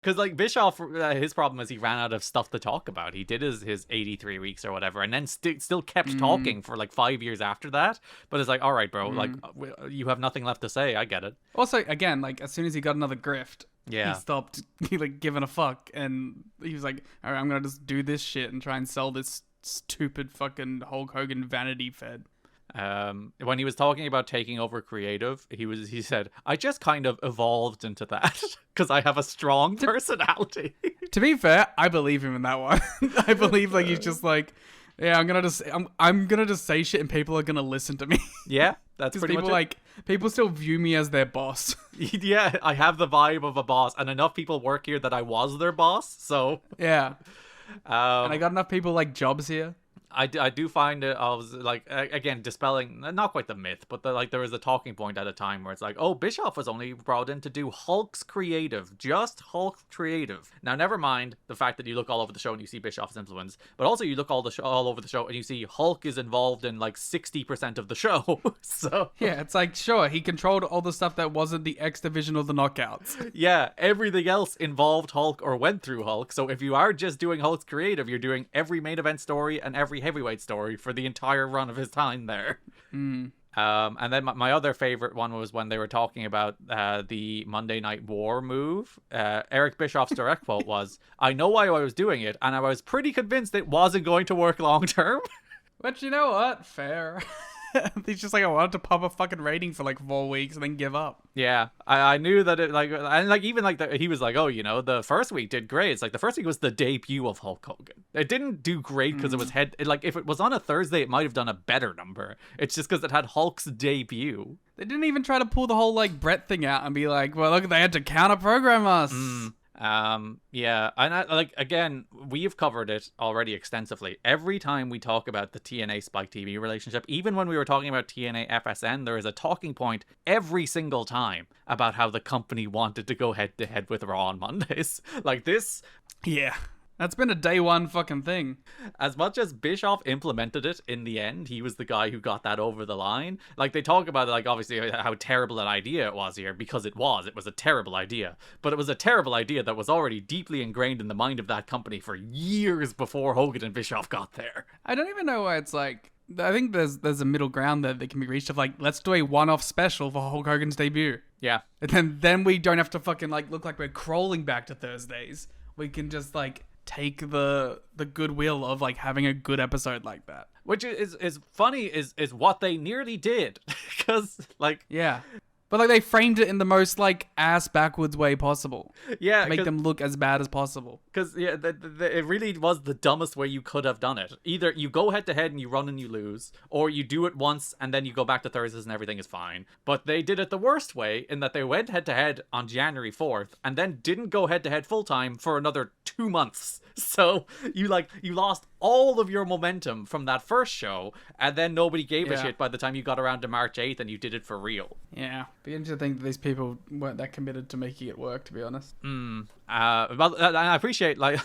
Because, like, Bischoff, his problem is he ran out of stuff to talk about. He did his 83 weeks or whatever, and then still kept talking for, like, 5 years after that. But it's like, all right, bro, like, you have nothing left to say. I get it. Also, again, like, as soon as he got another grift, Yeah. he stopped, like, giving a fuck. And he was like, all right, I'm going to just do this shit and try and sell this stupid fucking Hulk Hogan vanity fed. When he was talking about taking over creative, he said, I just kind of evolved into that because I have a strong personality. To be fair, I believe him in that one. I believe like he's just like, yeah, I'm gonna just say shit and people are gonna listen to me. Yeah, that's pretty people much it. like people still view me as their boss. Yeah, I have the vibe of a boss, and enough people work here that I was their boss. So yeah, and I got enough people like jobs here. I do find it, I was like, again, dispelling, not quite the myth, but there was a talking point at a time where it's like, oh, Bischoff was only brought in to do Hulk's creative, just Hulk's creative. Now, never mind the fact that you look all over the show and you see Bischoff's influence, but also you look all over the show and you see Hulk is involved in like 60% of the show. So yeah, it's like, sure, he controlled all the stuff that wasn't the X division or the knockouts. Yeah, everything else involved Hulk or went through Hulk. So if you are just doing Hulk's creative, you're doing every main event story and every heavyweight story for the entire run of his time there. And then my other favorite one was when they were talking about the Monday Night War move. Eric Bischoff's direct quote was, I know why I was doing it, and I was pretty convinced it wasn't going to work long term. But you know what? Fair. He's just like, I wanted to pop a fucking rating for like 4 weeks and then give up. Yeah, I knew that it, like, and like even like he was like, oh, you know, the first week did great. It's like the first week was the debut of Hulk Hogan. It didn't do great because it was like if it was on a Thursday, it might have done a better number. It's just because it had Hulk's debut. They didn't even try to pull the whole like Brett thing out and be like, well, look, they had to counter program us. Yeah, and like again, we've covered it already extensively. Every time we talk about the TNA Spike TV relationship, even when we were talking about TNA FSN, there is a talking point every single time about how the company wanted to go head to head with Raw on Mondays. Like this. Yeah. That's been a day one fucking thing. As much as Bischoff implemented it in the end, he was the guy who got that over the line. Like, they talk about it, like, obviously, how terrible an idea it was here, because it was. It was a terrible idea. But it was a terrible idea that was already deeply ingrained in the mind of that company for years before Hogan and Bischoff got there. I don't even know why it's like... I think there's a middle ground there that can be reached of, like, let's do a one-off special for Hulk Hogan's debut. Yeah. And then we don't have to fucking, like, look like we're crawling back to Thursdays. We can just, like... take the goodwill of like having a good episode like that, which is funny is what they nearly did. Because like, yeah, but like they framed it in the most like ass backwards way possible. Yeah, to make them look as bad as possible. Because yeah, it really was the dumbest way you could have done it. Either you go head to head and you run and you lose, or you do it once and then you go back to Thursdays and everything is fine. But they did it the worst way in that they went head to head on January 4th and then didn't go head to head full time for another 2 months. So you lost all of your momentum from that first show, and then nobody gave a shit by the time you got around to March 8th and you did it for real. Yeah, be interesting to think that these people weren't that committed to making it work, to be honest. But I appreciate like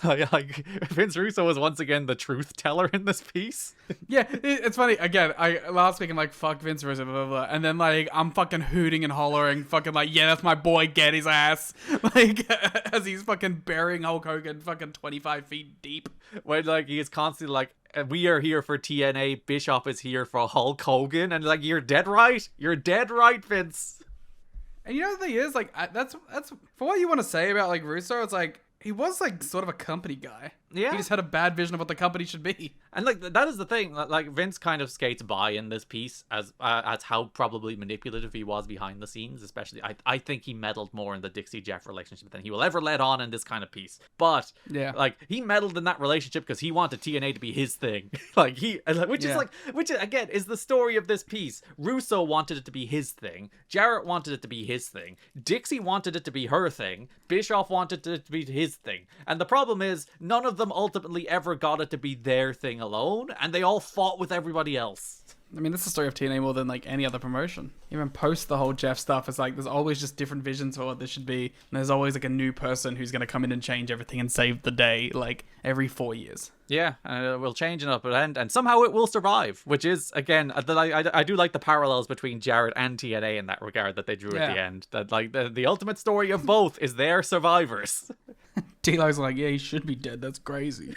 Vince Russo was once again the truth teller in this piece. Yeah, it's funny. Again, last week I'm like, fuck Vince Russo, blah, blah, blah. And then like I'm fucking hooting and hollering, fucking like, yeah, that's my boy, get his ass. Like as he's fucking burying Hulk Hogan fucking 25 feet deep. When like he is constantly like, we are here for TNA, Bischoff is here for Hulk Hogan, and like, you're dead right, Vince. And you know the thing is, like, that's for what you want to say about like Russo. It's like he was like sort of a company guy. Yeah, he just had a bad vision of what the company should be. And like that is the thing. Like Vince kind of skates by in this piece as how probably manipulative he was behind the scenes. Especially, I think he meddled more in the Dixie Jeff relationship than he will ever let on in this kind of piece. But yeah, like he meddled in that relationship because he wanted TNA to be his thing. Which again is the story of this piece. Russo wanted it to be his thing. Jarrett wanted it to be his thing. Dixie wanted it to be her thing. Bischoff wanted it to be his thing. And the problem is none of them ultimately ever got it to be their thing alone, and they all fought with everybody else. I mean, that's the story of TNA more than like any other promotion. Even post the whole Jeff stuff, it's like there's always just different visions for what this should be, and there's always like a new person who's going to come in and change everything and save the day like every 4 years. Yeah, it will change and up and somehow it will survive, which is, again, I do like the parallels between Jarrett and TNA in that regard that they drew at the end. That like the ultimate story of both is they're survivors. D'Lo's like, yeah, he should be dead. That's crazy.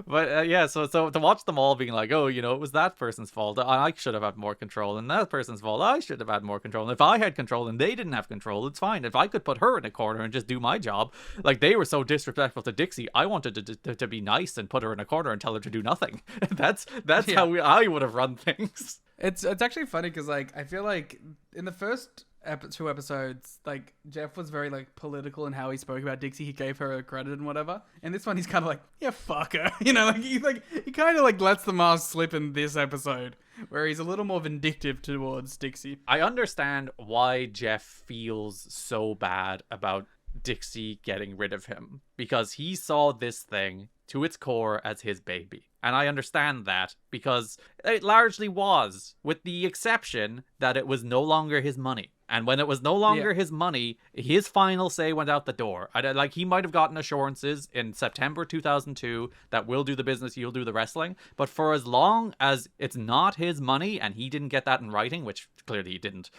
But yeah, so to watch them all being like, oh, you know, it was that person's fault. I should have had more control, and that person's fault. I should have had more control. And if I had control and they didn't have control, it's fine. If I could put her in a corner and just do my job, like they were so disrespectful to Dixie, I wanted to be nice and put her in a corner and tell her to do nothing. That's how I would have run things. It's actually funny because like I feel like in the first two episodes, like Jeff was very like political in how he spoke about Dixie. He gave her credit and whatever. And this one, he's kind of like, yeah, fuck her. You know, he kind of like lets the mask slip in this episode, where he's a little more vindictive towards Dixie. I understand why Jeff feels so bad about Dixie getting rid of him, because he saw this thing to its core as his baby. And I understand that, because it largely was, with the exception that it was no longer his money. And when it was no longer his money, his final say went out the door. Like, he might have gotten assurances in September 2002 that we'll do the business, you'll do the wrestling. But for as long as it's not his money, and he didn't get that in writing, which clearly he didn't,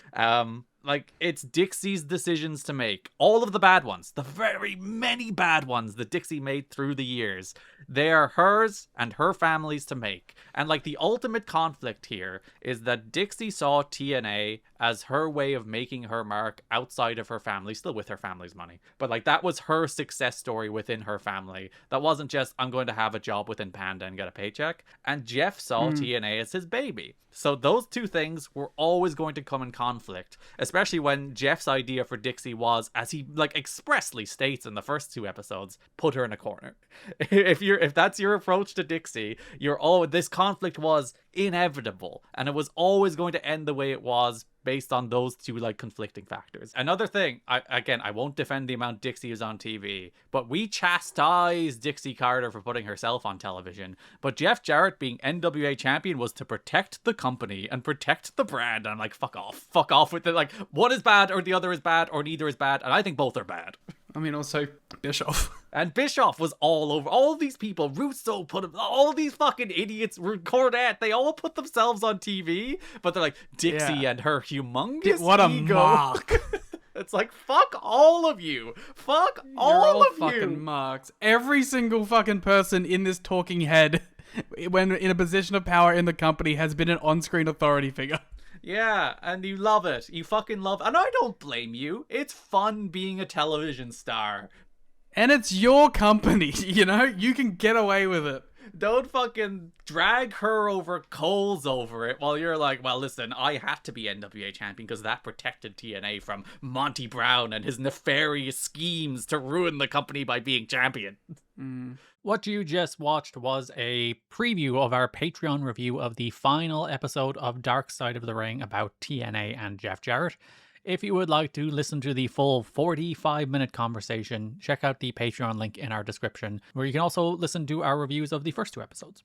like, it's Dixie's decisions to make. All of the bad ones, the very many bad ones that Dixie made through the years, they are hers and her family's to make. And, like, the ultimate conflict here is that Dixie saw TNA as her way of making her mark outside of her family, still with her family's money. But, like, that was her success story within her family. That wasn't just, I'm going to have a job within Panda and get a paycheck. And Jeff saw TNA as his baby. So those two things were always going to come in conflict, especially when Jeff's idea for Dixie was, as he like expressly states in the first two episodes, put her in a corner. If that's your approach to Dixie, this conflict was inevitable, and it was always going to end the way it was based on those two like conflicting factors. Another thing, I won't defend the amount Dixie is on TV, but we chastise Dixie Carter for putting herself on television. But Jeff Jarrett being NWA champion was to protect the company and protect the brand. And I'm like, fuck off with it. Like, one is bad or the other is bad or neither is bad, and I think both are bad. I mean, also Bischoff. And Bischoff was all over. All these people, Russo put him, all these fucking idiots, Cornette, they all put themselves on TV, but they're like, Dixie and her humongous what a ego. mark. It's like, fuck all of you. Fuck all of fucking you. marks. Every single fucking person in this talking head, when in a position of power in the company, has been an on-screen authority figure. Yeah, and you love it. You fucking love it. And I don't blame you. It's fun being a television star. And it's your company, you know? You can get away with it. Don't fucking drag her over coals over it while you're like, well, listen, I have to be NWA champion because that protected TNA from Monty Brown and his nefarious schemes to ruin the company by being champion. What you just watched was a preview of our Patreon review of the final episode of Dark Side of the Ring about TNA and Jeff Jarrett. If you would like to listen to the full 45-minute conversation, check out the Patreon link in our description, where you can also listen to our reviews of the first two episodes.